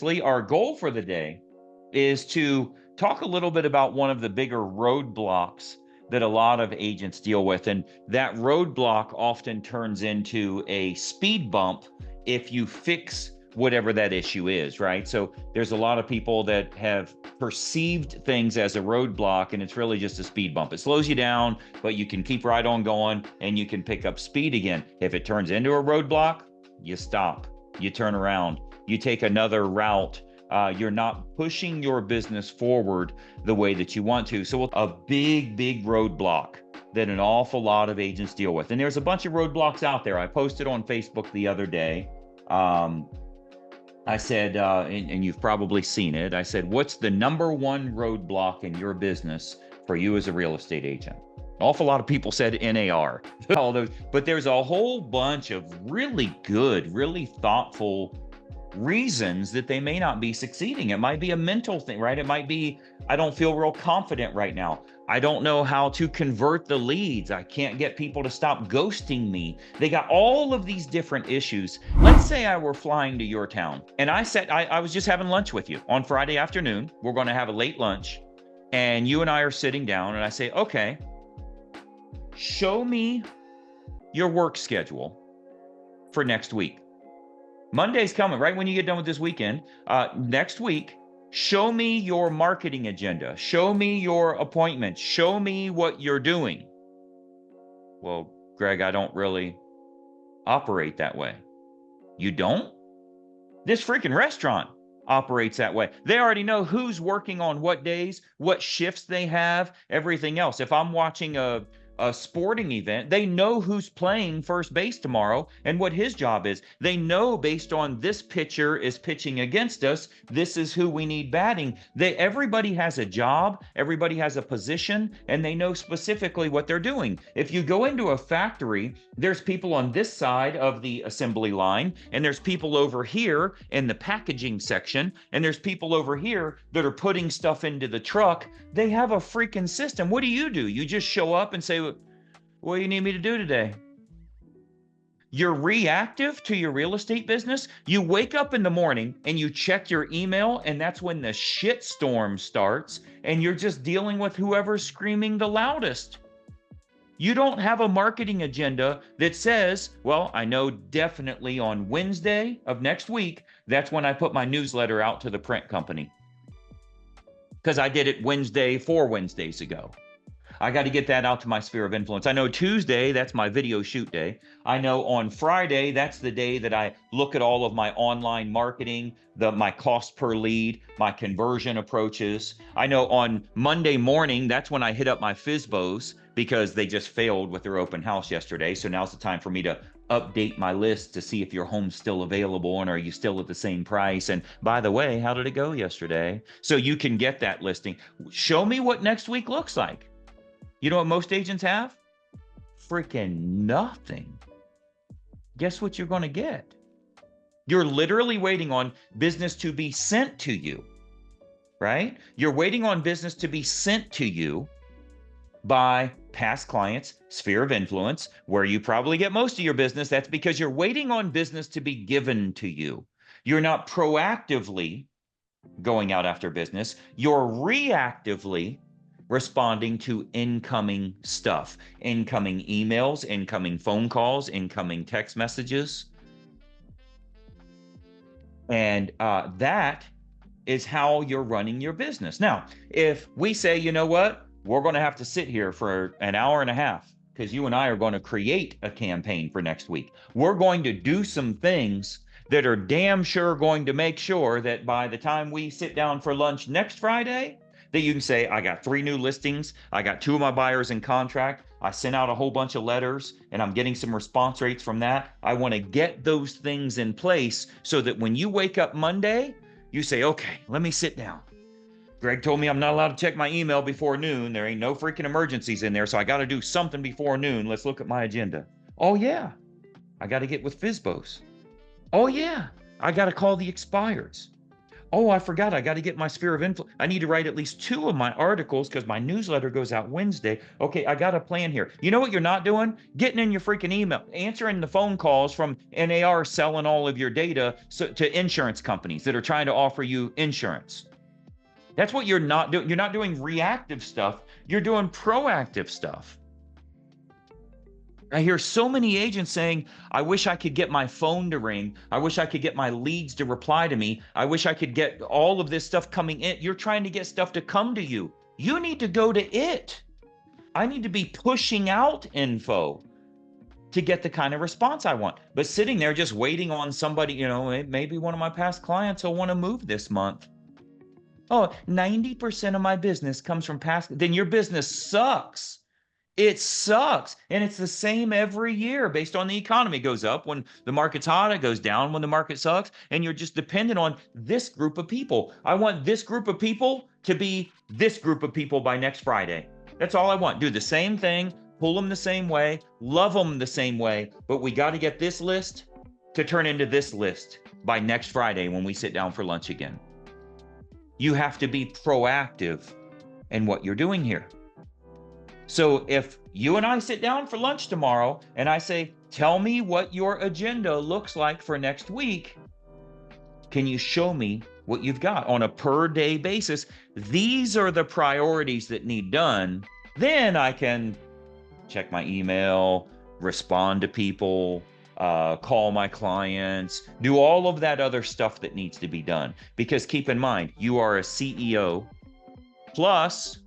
Our goal for the day is to talk a little bit about one of the bigger roadblocks that a lot of agents deal with. And that roadblock often turns into a speed bump if you fix whatever that issue is, right? So there's a lot of people that have perceived things as a roadblock, and it's really just a speed bump. It slows you down, but you can keep right on going and you can pick up speed again. If it turns into a roadblock, you stop, you turn around, you take another route. You're not pushing your business forward the way that you want to. So a big roadblock that an awful lot of agents deal with. And there's a bunch of roadblocks out there. I posted on Facebook the other day. I said, and you've probably seen it, I said, what's the number one roadblock in your business for you as a real estate agent? An awful lot of people said NAR. All those, but there's a whole bunch of really good, really thoughtful reasons that they may not be succeeding. It might be a mental thing, right? It might be, I don't feel real confident right now. I don't know how to convert the leads. I can't get people to stop ghosting me. They got all of these different issues. Let's say I were flying to your town and I was just having lunch with you on Friday afternoon. We're going to have a late lunch and you and I are sitting down and I say, okay, show me your work schedule for next week. Monday's coming, right when you get done with this weekend. Next week, show me your marketing agenda. Show me your appointments. Show me what you're doing. Well, Greg, I don't really operate that way. You don't? This freaking restaurant operates that way. They already know who's working on what days, what shifts they have, everything else. If I'm watching a sporting event, they know who's playing first base tomorrow and what his job is. They know based on this pitcher is pitching against us, this is who we need batting. Everybody has a job, everybody has a position, and they know specifically what they're doing. If you go into a factory, there's people on this side of the assembly line, and there's people over here in the packaging section, and there's people over here that are putting stuff into the truck. They have a freaking system. What do? You just show up and say, what do you need me to do today? You're reactive to your real estate business. You wake up in the morning and you check your email, and that's when the shit storm starts, and you're just dealing with whoever's screaming the loudest. You don't have a marketing agenda that says, well, I know definitely on Wednesday of next week, that's when I put my newsletter out to the print company. Because I did it 4 Wednesdays ago. I got to get that out to my sphere of influence. I know Tuesday, that's my video shoot day. I know on Friday, that's the day that I look at all of my online marketing, my cost per lead, my conversion approaches. I know on Monday morning, that's when I hit up my FSBOs because they just failed with their open house yesterday. So now's the time for me to update my list to see if your home's still available and are you still at the same price? And by the way, how did it go yesterday? So you can get that listing. Show me what next week looks like. You know what most agents have? Freaking nothing. Guess what you're going to get? You're literally waiting on business to be sent to you, right? You're waiting on business to be sent to you by past clients, sphere of influence, where you probably get most of your business. That's because you're waiting on business to be given to you. You're not proactively going out after business. You're reactively responding to incoming stuff, incoming emails, incoming phone calls, incoming text messages. And that is how you're running your business. Now, if we say, you know what, we're going to have to sit here for an hour and a half because you and I are going to create a campaign for next week. We're going to do some things that are damn sure going to make sure that by the time we sit down for lunch next Friday, that you can say, I got 3 new listings. I got 2 of my buyers in contract. I sent out a whole bunch of letters and I'm getting some response rates from that. I want to get those things in place so that when you wake up Monday, you say, okay, let me sit down. Greg told me I'm not allowed to check my email before noon. There ain't no freaking emergencies in there, so I got to do something before noon. Let's look at my agenda. Oh, yeah, I got to get with FSBOs. Oh, yeah, I got to call the expireds. Oh, I forgot. I got to get my sphere of influence. I need to write at least 2 of my articles because my newsletter goes out Wednesday. Okay, I got a plan here. You know what you're not doing? Getting in your freaking email, answering the phone calls from NAR selling all of your data to insurance companies that are trying to offer you insurance. That's what you're not doing. You're not doing reactive stuff. You're doing proactive stuff. I hear so many agents saying, I wish I could get my phone to ring. I wish I could get my leads to reply to me. I wish I could get all of this stuff coming in. You're trying to get stuff to come to you. You need to go to it. I need to be pushing out info to get the kind of response I want. But sitting there just waiting on somebody, maybe one of my past clients will want to move this month. Oh, 90% of my business comes from past, then your business sucks. It sucks. And it's the same every year based on the economy. It goes up when the market's hot, it goes down when the market sucks. And you're just dependent on this group of people. I want this group of people to be this group of people by next Friday. That's all I want. Do the same thing, pull them the same way, love them the same way. But we got to get this list to turn into this list by next Friday when we sit down for lunch again. You have to be proactive in what you're doing here. So if you and I sit down for lunch tomorrow and I say, tell me what your agenda looks like for next week, can you show me what you've got on a per day basis? These are the priorities that need done. Then I can check my email, respond to people, call my clients, do all of that other stuff that needs to be done. Because keep in mind, you are a CEO, plus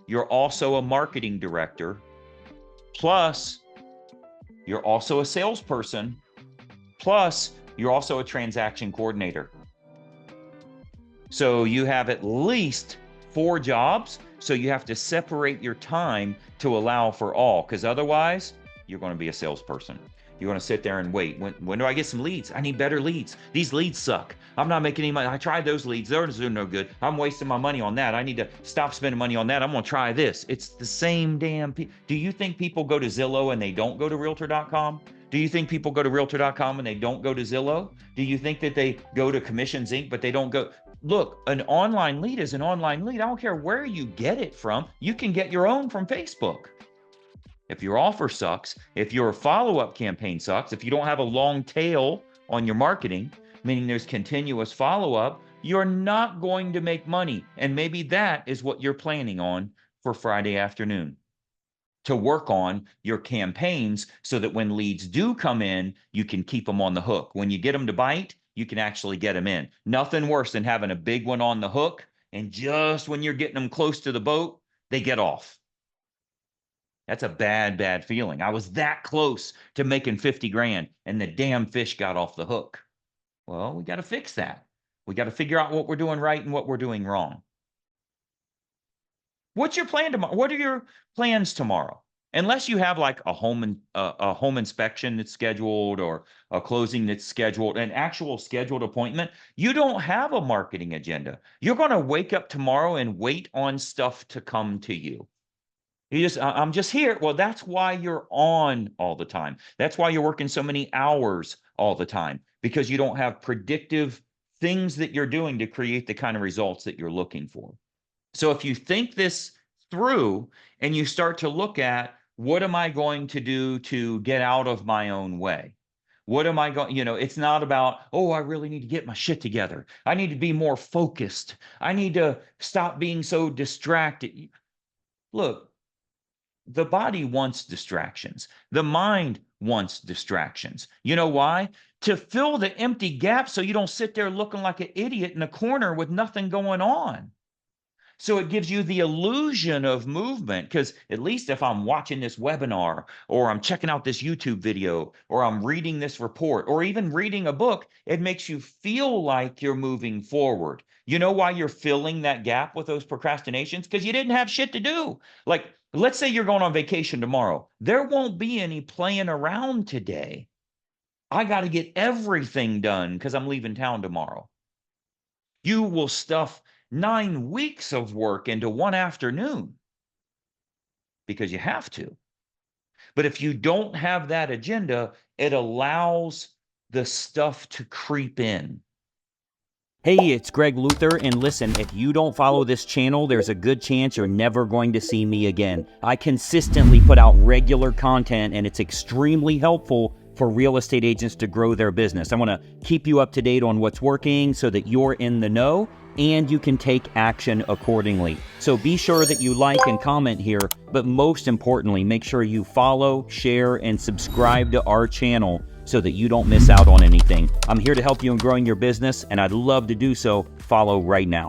you're also a marketing director, plus you're also a salesperson, plus you're also a transaction coordinator. So you have at least 4 jobs. So you have to separate your time to allow for all, because otherwise you're going to be a salesperson. You're going to sit there and wait. When do I get some leads? I need better leads. These leads suck. I'm not making any money. I tried those leads. They're no good. I'm wasting my money on that. I need to stop spending money on that. I'm going to try this. It's the same damn. Do you think people go to Zillow and they don't go to Realtor.com? Do you think people go to Realtor.com and they don't go to Zillow? Do you think that they go to Commissions Inc. but they don't go? Look, an online lead is an online lead. I don't care where you get it from. You can get your own from Facebook. If your offer sucks, if your follow-up campaign sucks, if you don't have a long tail on your marketing, meaning there's continuous follow-up, you're not going to make money. And maybe that is what you're planning on for Friday afternoon, to work on your campaigns so that when leads do come in, you can keep them on the hook. When you get them to bite, you can actually get them in. Nothing worse than having a big one on the hook, and just when you're getting them close to the boat, they get off. That's a bad, bad feeling. I was that close to making 50 grand and the damn fish got off the hook. Well, we got to fix that. We got to figure out what we're doing right and what we're doing wrong. What's your plan tomorrow? What are your plans tomorrow? Unless you have like a home inspection that's scheduled or a closing that's scheduled, an actual scheduled appointment, you don't have a marketing agenda. You're going to wake up tomorrow and wait on stuff to come to you. I'm just here. Well, that's why you're on all the time. That's why you're working so many hours all the time, because you don't have predictive things that you're doing to create the kind of results that you're looking for. So if you think this through and you start to look at, what am I going to do to get out of my own way? What am I going, it's not about, oh, I really need to get my shit together. I need to be more focused. I need to stop being so distracted. Look, the body wants distractions. The mind wants distractions. You know why? To fill the empty gap so you don't sit there looking like an idiot in a corner with nothing going on. So it gives you the illusion of movement, because at least if I'm watching this webinar, or I'm checking out this YouTube video, or I'm reading this report, or even reading a book, it makes you feel like you're moving forward. You know why you're filling that gap with those procrastinations? Because you didn't have shit to do. Like, let's say you're going on vacation tomorrow. There won't be any playing around today. I got to get everything done because I'm leaving town tomorrow. You will stuff 9 weeks of work into one afternoon because you have to. But if you don't have that agenda, it allows the stuff to creep in. Hey, it's Greg Luther, and listen, if you don't follow this channel, there's a good chance you're never going to see me again. I consistently put out regular content, and it's extremely helpful for real estate agents to grow their business. I want to keep you up to date on what's working so that you're in the know and you can take action accordingly. So be sure that you like and comment here, but most importantly, make sure you follow, share, and subscribe to our channel so that you don't miss out on anything. I'm here to help you in growing your business, and I'd love to do so. Follow right now.